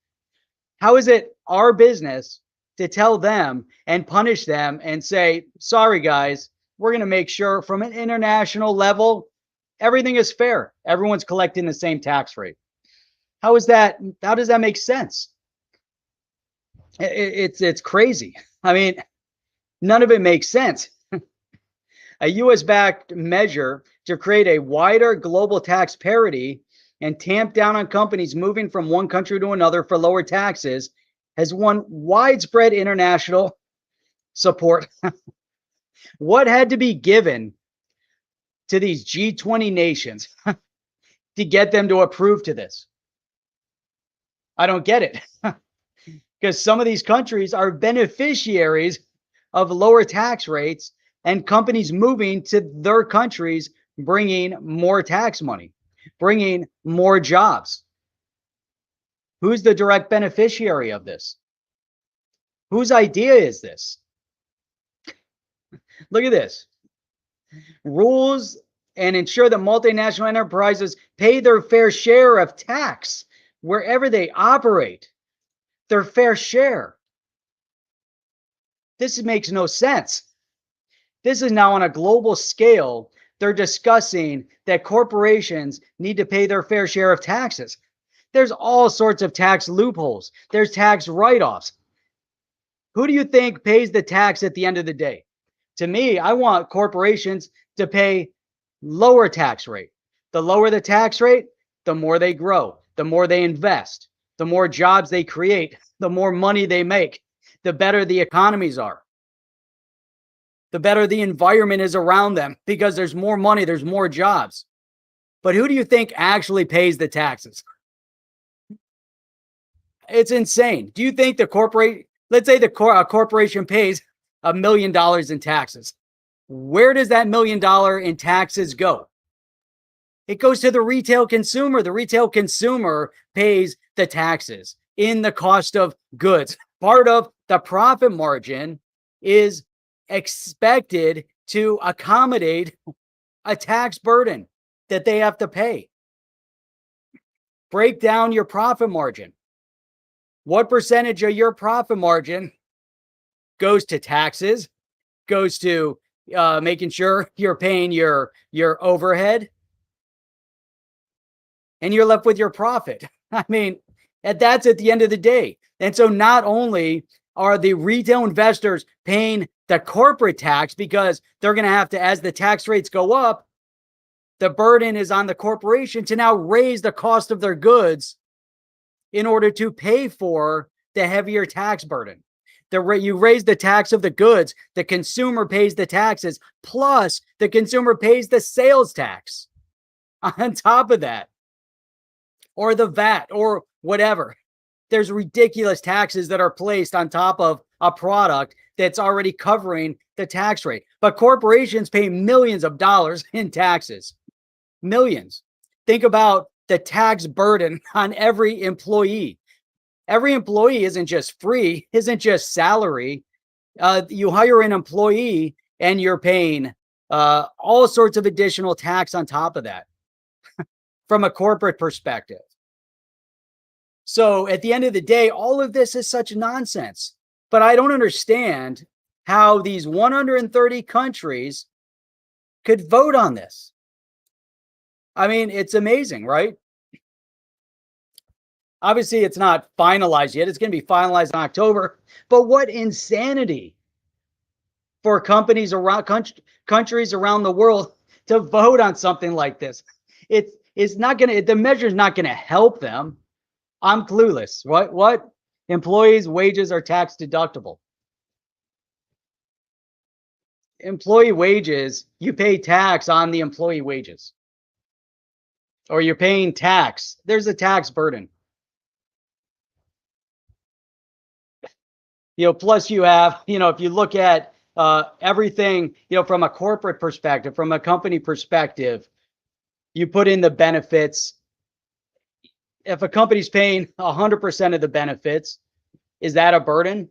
How is it our business to tell them and punish them and say, sorry, guys, we're going to make sure from an international level, everything is fair. Everyone's collecting the same tax rate. How is that? How does that make sense? It's crazy. I mean, none of it makes sense. A US-backed measure to create a wider global tax parity and tamp down on companies moving from one country to another for lower taxes has won widespread international support. What had to be given to these G20 nations to get them to approve to this? I don't get it. Because some of these countries are beneficiaries of lower tax rates and companies moving to their countries, bringing more tax money, bringing more jobs. Who's the direct beneficiary of this? Whose idea is this? Look at this. Rules and ensure that multinational enterprises pay their fair share of tax wherever they operate. Their fair share. This makes no sense. This is now on a global scale. They're discussing that corporations need to pay their fair share of taxes. There's all sorts of tax loopholes. There's tax write-offs. Who do you think pays the tax at the end of the day? To me, I want corporations to pay lower tax rate. The lower the tax rate, the more they grow, the more they invest, the more jobs they create, the more money they make, the better the economies are. The better the environment is around them because there's more money, there's more jobs. But who do you think actually pays the taxes? It's insane. Do you think let's say a corporation pays $1 million in taxes? Where does that $1 million in taxes go? It goes to the retail consumer. The retail consumer pays the taxes in the cost of goods. Part of the profit margin is expected to accommodate a tax burden that they have to pay. Break down your profit margin. What percentage of your profit margin goes to taxes, goes to making sure you're paying your overhead, and you're left with your profit? I mean, that's at the end of the day. And so not only are the retail investors paying the corporate tax, because they're going to have to, as the tax rates go up, the burden is on the corporation to now raise the cost of their goods in order to pay for the heavier tax burden. You raise the tax of the goods, the consumer pays the taxes, plus the consumer pays the sales tax on top of that, or the VAT, or whatever. There's ridiculous taxes that are placed on top of a product that's already covering the tax rate. But corporations pay millions of dollars in taxes. Millions. Think about the tax burden on every employee. Every employee isn't just free, isn't just salary. You hire an employee and you're paying all sorts of additional tax on top of that from a corporate perspective. So at the end of the day, all of this is such nonsense. But I don't understand how these 130 countries could vote on this. I mean, it's amazing, right? Obviously, it's not finalized yet. It's going to be finalized in October. But what insanity for companies around countries around the world to vote on something like this. It's not going to, the measure is not going to help them. I'm clueless. What? Employees' wages are tax deductible. Employee wages, you pay tax on the employee wages. Or you're paying tax. There's a tax burden. Plus you have, if you look at everything, from a corporate perspective, from a company perspective, you put in the benefits. If a company's paying 100% of the benefits, is that a burden?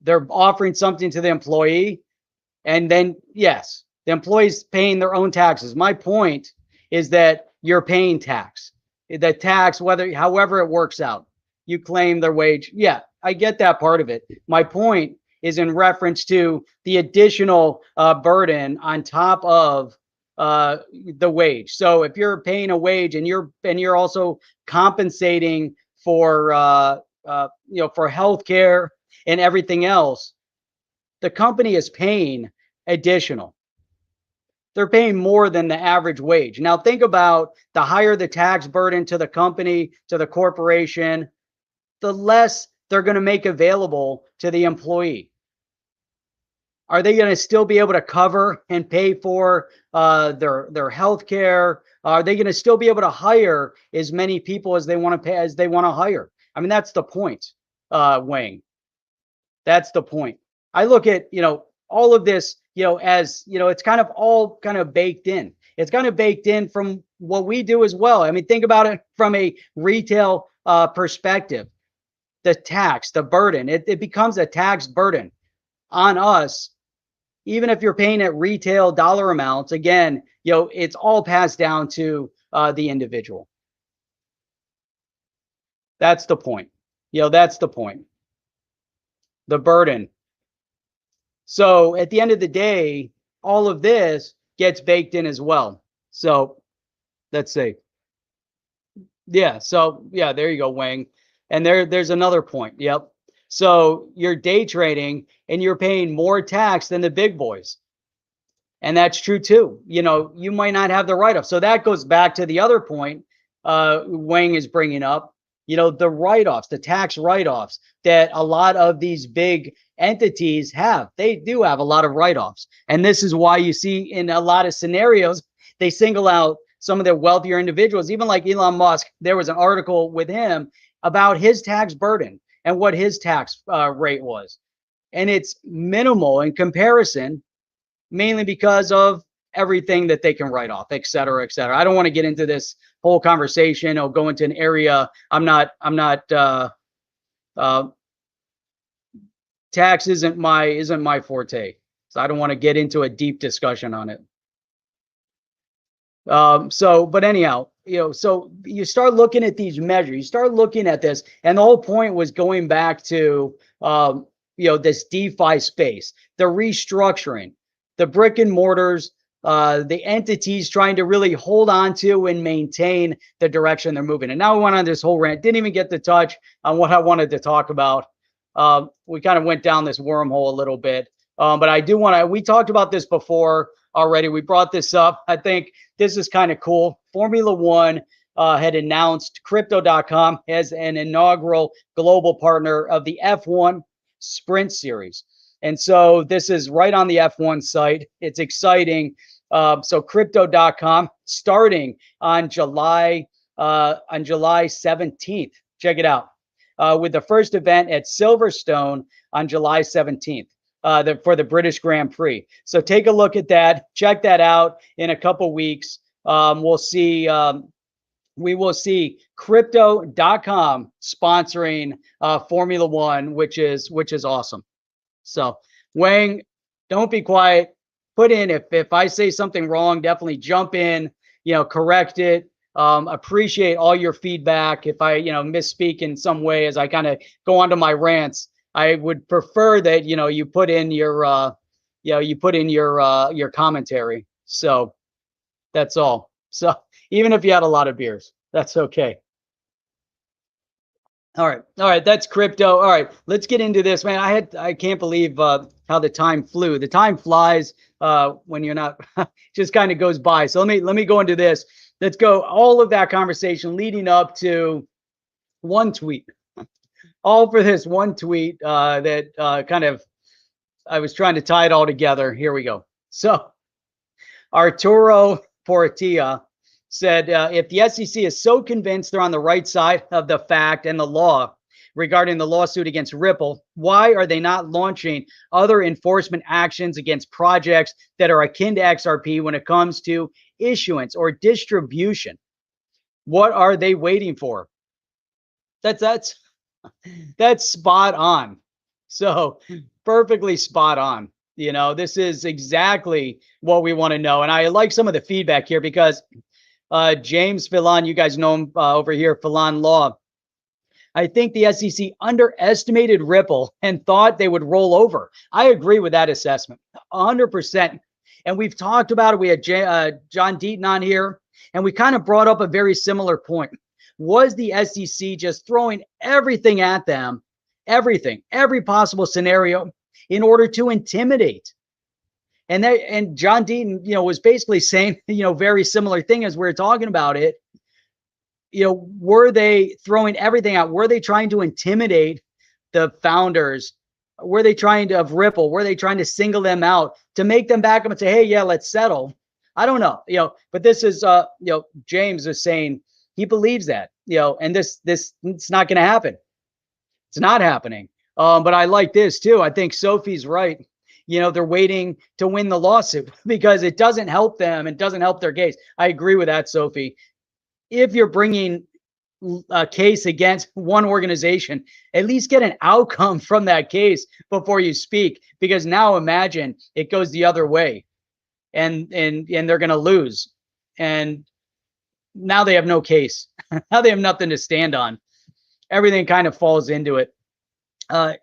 They're offering something to the employee, and then yes, the employee's paying their own taxes. My point is that you're paying tax. The tax, however it works out, you claim their wage. Yeah, I get that part of it. My point is in reference to the additional burden on top of the wage. So if you're paying a wage and you're also compensating for for healthcare and everything else, the company is paying additional. They're paying more than the average wage. Now think about, the higher the tax burden to the company, to the corporation, the less they're going to make available to the employee. Are they going to still be able to cover and pay for their health care? Are they going to still be able to hire as many people as they want to pay, as they want to hire? I mean, that's the point, Wayne. That's the point. I look at, all of this, as, it's kind of all kind of baked in. It's kind of baked in from what we do as well. I mean, think about it from a retail perspective. The tax, the burden, it becomes a tax burden on us. Even if you're paying at retail dollar amounts, again, it's all passed down to the individual. That's the point. That's the point. The burden. So at the end of the day, all of this gets baked in as well. So let's see. Yeah. So yeah, there you go, Wang. And there's another point. Yep. So you're day trading and you're paying more tax than the big boys. And that's true too. You might not have the write-off. So that goes back to the other point Wang is bringing up, the write-offs, the tax write-offs that a lot of these big entities have. They do have a lot of write-offs. And this is why you see in a lot of scenarios, they single out some of the wealthier individuals, even like Elon Musk. There was an article with him about his tax burden and what his tax rate was. And it's minimal in comparison, mainly because of everything that they can write off, et cetera, et cetera. I don't want to get into this whole conversation or go into an area I'm not tax isn't my forte. So I don't want to get into a deep discussion on it. But anyhow, so you start looking at these measures, you start looking at this, and the whole point was going back to, this DeFi space, the restructuring, the brick and mortars, the entities trying to really hold on to and maintain the direction they're moving. And now we went on this whole rant, didn't even get to touch on what I wanted to talk about. We kind of went down this wormhole a little bit. But I do want to, we talked about this before already. We brought this up. I think this is kind of cool. Formula One had announced Crypto.com as an inaugural global partner of the F1 Sprint Series. And so this is right on the F1 site. It's exciting. So Crypto.com starting on July 17th. Check it out. With the first event at Silverstone on July 17th. For the British Grand Prix. So take a look at that. Check that out in a couple weeks. We will see Crypto.com sponsoring Formula One, which is awesome. So Wang, don't be quiet. Put in, if I say something wrong, definitely jump in, correct it. Appreciate all your feedback. If I, misspeak in some way as I kind of go onto my rants, I would prefer that, you put in your, your commentary. So that's all. So even if you had a lot of beers, that's okay. All right. That's crypto. All right, let's get into this, man. I can't believe how the time flew. The time flies when you're not, just kind of goes by. So let me go into this. Let's go all of that conversation leading up to one tweet. All for this one tweet that I was trying to tie it all together. Here we go. So Arturo Portilla said, if the SEC is so convinced they're on the right side of the fact and the law regarding the lawsuit against Ripple, why are they not launching other enforcement actions against projects that are akin to XRP when it comes to issuance or distribution? What are they waiting for? That's spot on. So perfectly spot on. This is exactly what we want to know. And I like some of the feedback here because James Filan, you guys know him over here, Filan Law. I think the SEC underestimated Ripple and thought they would roll over. I agree with that assessment, 100%. And we've talked about it. We had John Deaton on here, and we kind of brought up a very similar point. Was the SEC just throwing everything at them, everything, every possible scenario in order to intimidate? And John Deaton, was basically saying, very similar thing as we're talking about it. Were they throwing everything out? Were they trying to intimidate the founders? Were they trying to, of Ripple? Were they trying to single them out to make them back up and say, hey, yeah, let's settle? I don't know, but this is, James is saying he believes that, and this it's not going to happen. It's not happening. But I like this too. I think Sophie's right. They're waiting to win the lawsuit because it doesn't help them. It doesn't help their case. I agree with that, Sophie. If you're bringing a case against one organization, at least get an outcome from that case before you speak, because now imagine it goes the other way and they're going to lose. And now they have no case. Now they have nothing to stand on. Everything kind of falls into it.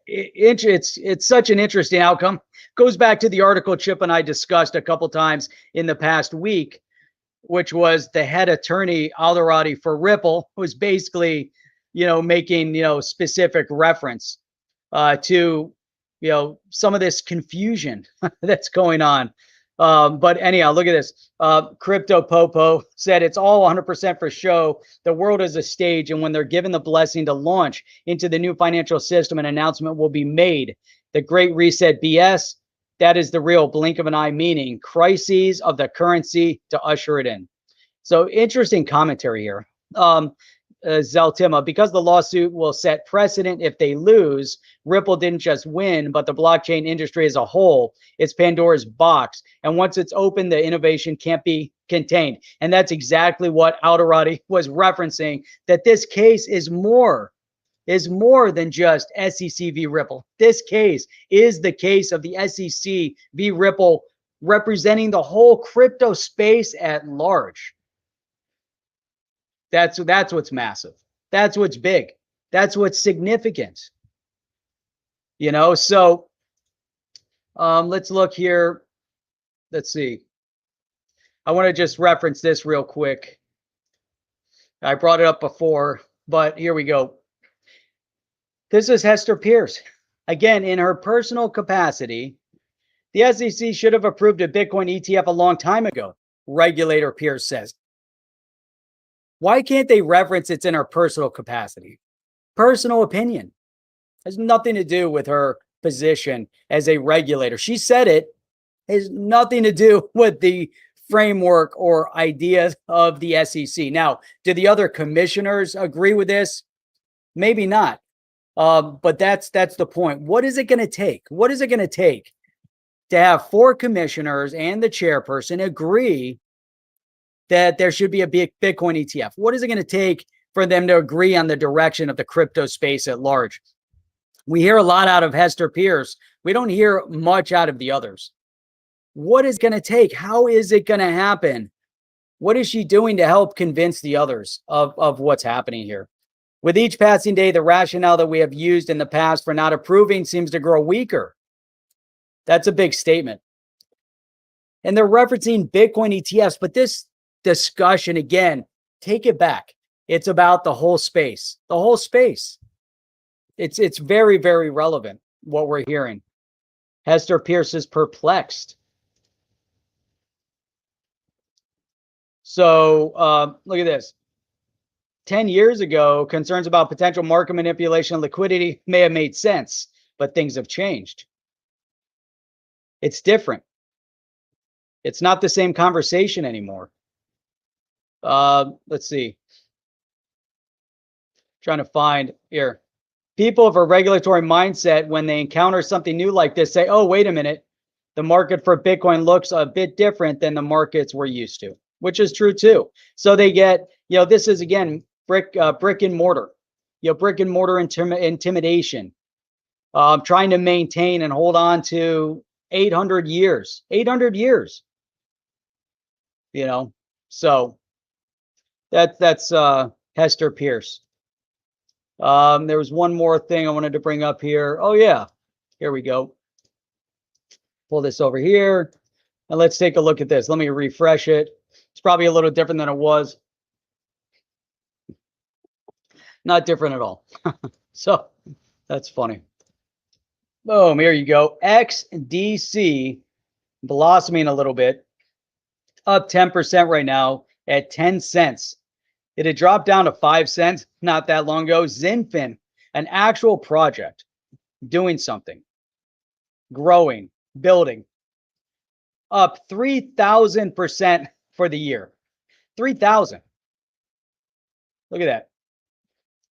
It's such an interesting outcome. Goes back to the article Chip and I discussed a couple times in the past week, which was the head attorney Alderati for Ripple, who's basically, making, specific reference to, some of this confusion that's going on. But anyhow, look at this. Crypto Popo said it's all 100% for show. The world is a stage, and when they're given the blessing to launch into the new financial system, an announcement will be made. The Great Reset BS, that is the real blink of an eye meaning. Crises of the currency to usher it in. So interesting commentary here. Zeltima, because the lawsuit will set precedent if they lose. Ripple didn't just win, but the blockchain industry as a whole. It's Pandora's box. And once it's open, the innovation can't be contained. And that's exactly what Alderati was referencing, that this case is more than just SEC v. Ripple. This case is the case of the SEC v. Ripple, representing the whole crypto space at large. That's what's massive. That's what's big. That's what's significant. You know, so let's look here. Let's see. I want to just reference this real quick. I brought it up before, but here we go. This is Hester Pierce. Again, in her personal capacity, the SEC should have approved a Bitcoin ETF a long time ago, regulator Pierce says. Why can't they reference it's in her personal capacity? Personal opinion. Has nothing to do with her position as a regulator. She said it has nothing to do with the framework or ideas of the SEC. Now, do the other commissioners agree with this? Maybe not. But that's the point. What is it going to take? What is it going to take to have 4 commissioners and the chairperson agree that there should be a big Bitcoin ETF? What is it going to take for them to agree on the direction of the crypto space at large? We hear a lot out of Hester Pierce. We don't hear much out of the others. What is going to take? How is it going to happen? What is she doing to help convince the others of what's happening here? With each passing day, the rationale that we have used in the past for not approving seems to grow weaker. That's a big statement. And they're referencing Bitcoin ETFs, but this discussion, again, take it back. It's about the whole space. The whole space. It's very, very relevant, what we're hearing. Hester Pierce is perplexed. So look at this. 10 years ago, concerns about potential market manipulation and liquidity may have made sense, but things have changed. It's different. It's not the same conversation anymore. Let's see. Trying to find here. People of a regulatory mindset, when they encounter something new like this, say, oh, wait a minute. The market for Bitcoin looks a bit different than the markets we're used to, which is true too. So they get, this is, again, brick and mortar, brick and mortar intimidation, trying to maintain and hold on to 800 years, so that's Hester Pierce. There was one more thing I wanted to bring up here. Oh yeah, here we go. Pull this over here and let's take a look at this. Let me refresh it. It's probably a little different than it was. Not different at all. So that's funny. Boom, here you go. XDC blossoming a little bit, up 10% right now at 10 cents. It had dropped down to 5 cents not that long ago. Zinfin, an actual project, doing something, growing, building, up 3,000% for the year. 3,000. Look at that.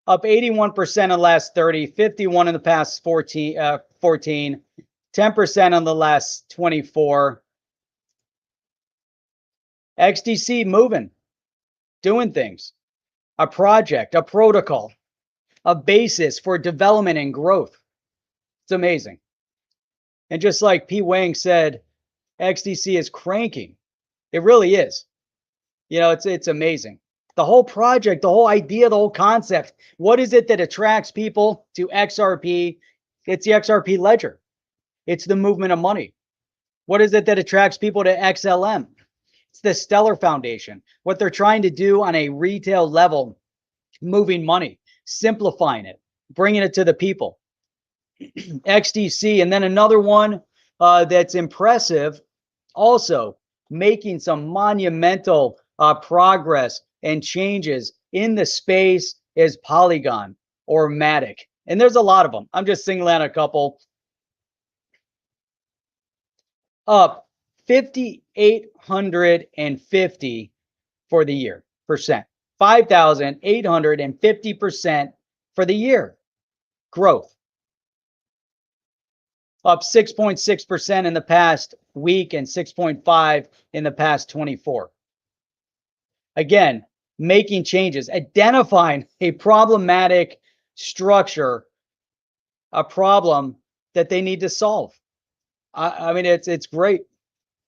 Up 81% in the last 30, 51 in the past 14, 10% on the last 24. XDC moving, doing things, a project, a protocol, a basis for development and growth. It's amazing. And just like P. Wang said, XDC is cranking. It really is. It's amazing. The whole project, the whole idea, the whole concept. What is it that attracts people to XRP? It's the XRP ledger. It's the movement of money. What is it that attracts people to XLM? It's the Stellar Foundation. What they're trying to do on a retail level, moving money, simplifying it, bringing it to the people. XDC, and then another one that's impressive, also making some monumental progress and changes in the space is Polygon or Matic. And there's a lot of them. I'm just singling out a couple. Up 5,850 for the year percent. 5,850% for the year. Growth. Up 6.6% in the past week and 6.5 in the past 24. Again, making changes, identifying a problematic structure, a problem that they need to solve. I mean, it's great.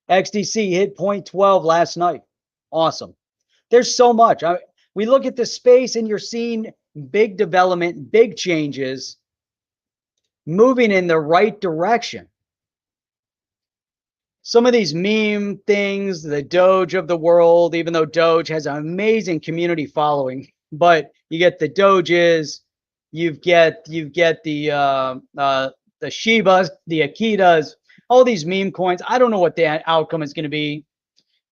XDC hit 0.12 last night. Awesome. There's so much. We look at the space and you're seeing big development, big changes, moving in the right direction. Some of these meme things, the Doge of the world, even though Doge has an amazing community following, but you get the Doges, you get the Shibas, the Akitas, all these meme coins. I don't know what the outcome is going to be.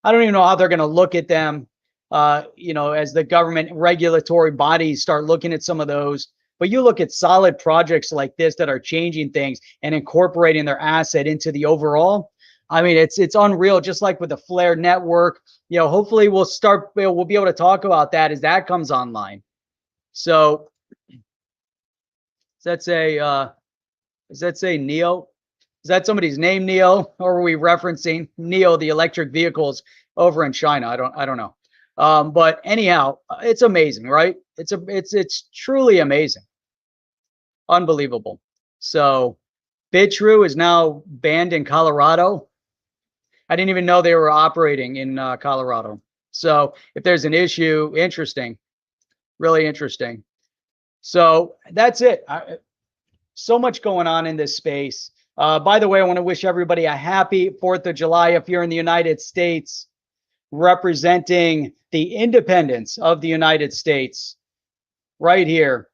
I don't even know how they're going to look at them, as the government regulatory bodies start looking at some of those. But you look at solid projects like this that are changing things and incorporating their asset into the overall. I mean, it's unreal. Just like with the Flare network, hopefully we'll be able to talk about that as that comes online. So does that say Neo? Is that somebody's name, Neo? Or are we referencing Neo, the electric vehicles over in China? I don't know. But anyhow, it's amazing, right? It's truly amazing. Unbelievable. So BitTrue is now banned in Colorado. I didn't even know they were operating in Colorado. So if there's an issue, interesting, really interesting. So that's it. So much going on in this space. By the way, I want to wish everybody a happy 4th of July if you're in the United States, representing the independence of the United States right here.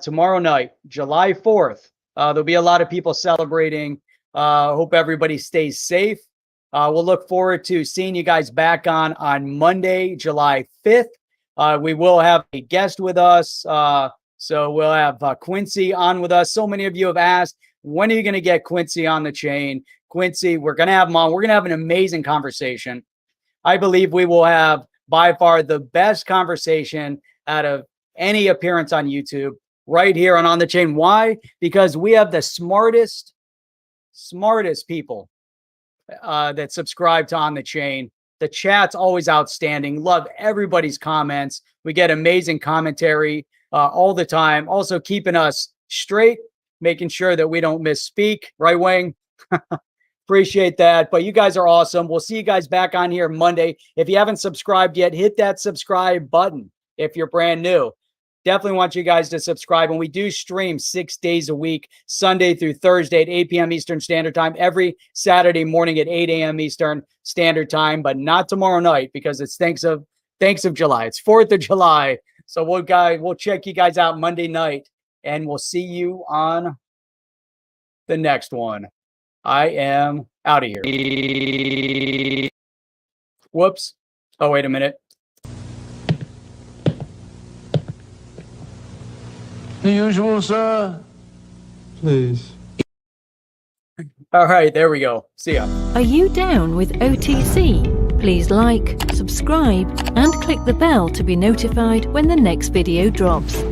Tomorrow night, July 4th, there'll be a lot of people celebrating. Hope everybody stays safe. We'll look forward to seeing you guys back on Monday, July 5th. We will have a guest with us. So we'll have Quincy on with us. So many of you have asked, when are you going to get Quincy on the chain? Quincy, we're going to have him on. We're going to have an amazing conversation. I believe we will have by far the best conversation out of any appearance on YouTube right here on the Chain. Why? Because we have the smartest people that subscribe to On the Chain. The chat's always outstanding. Love everybody's comments. We get amazing commentary all the time. Also keeping us straight, making sure that we don't misspeak. Right, Wayne? Appreciate that. But you guys are awesome. We'll see you guys back on here Monday. If you haven't subscribed yet, hit that subscribe button if you're brand new. Definitely want you guys to subscribe. And we do stream 6 days a week, Sunday through Thursday at 8 p.m. Eastern Standard Time, every Saturday morning at 8 a.m. Eastern Standard Time, but not tomorrow night because it's thanks of July. It's 4th of July. So we'll check you guys out Monday night, and we'll see you on the next one. I am out of here. Whoops. Oh, wait a minute. The usual, sir. Please. All right, there we go. See ya. Are you down with OTC? Please like, subscribe, and click the bell to be notified when the next video drops.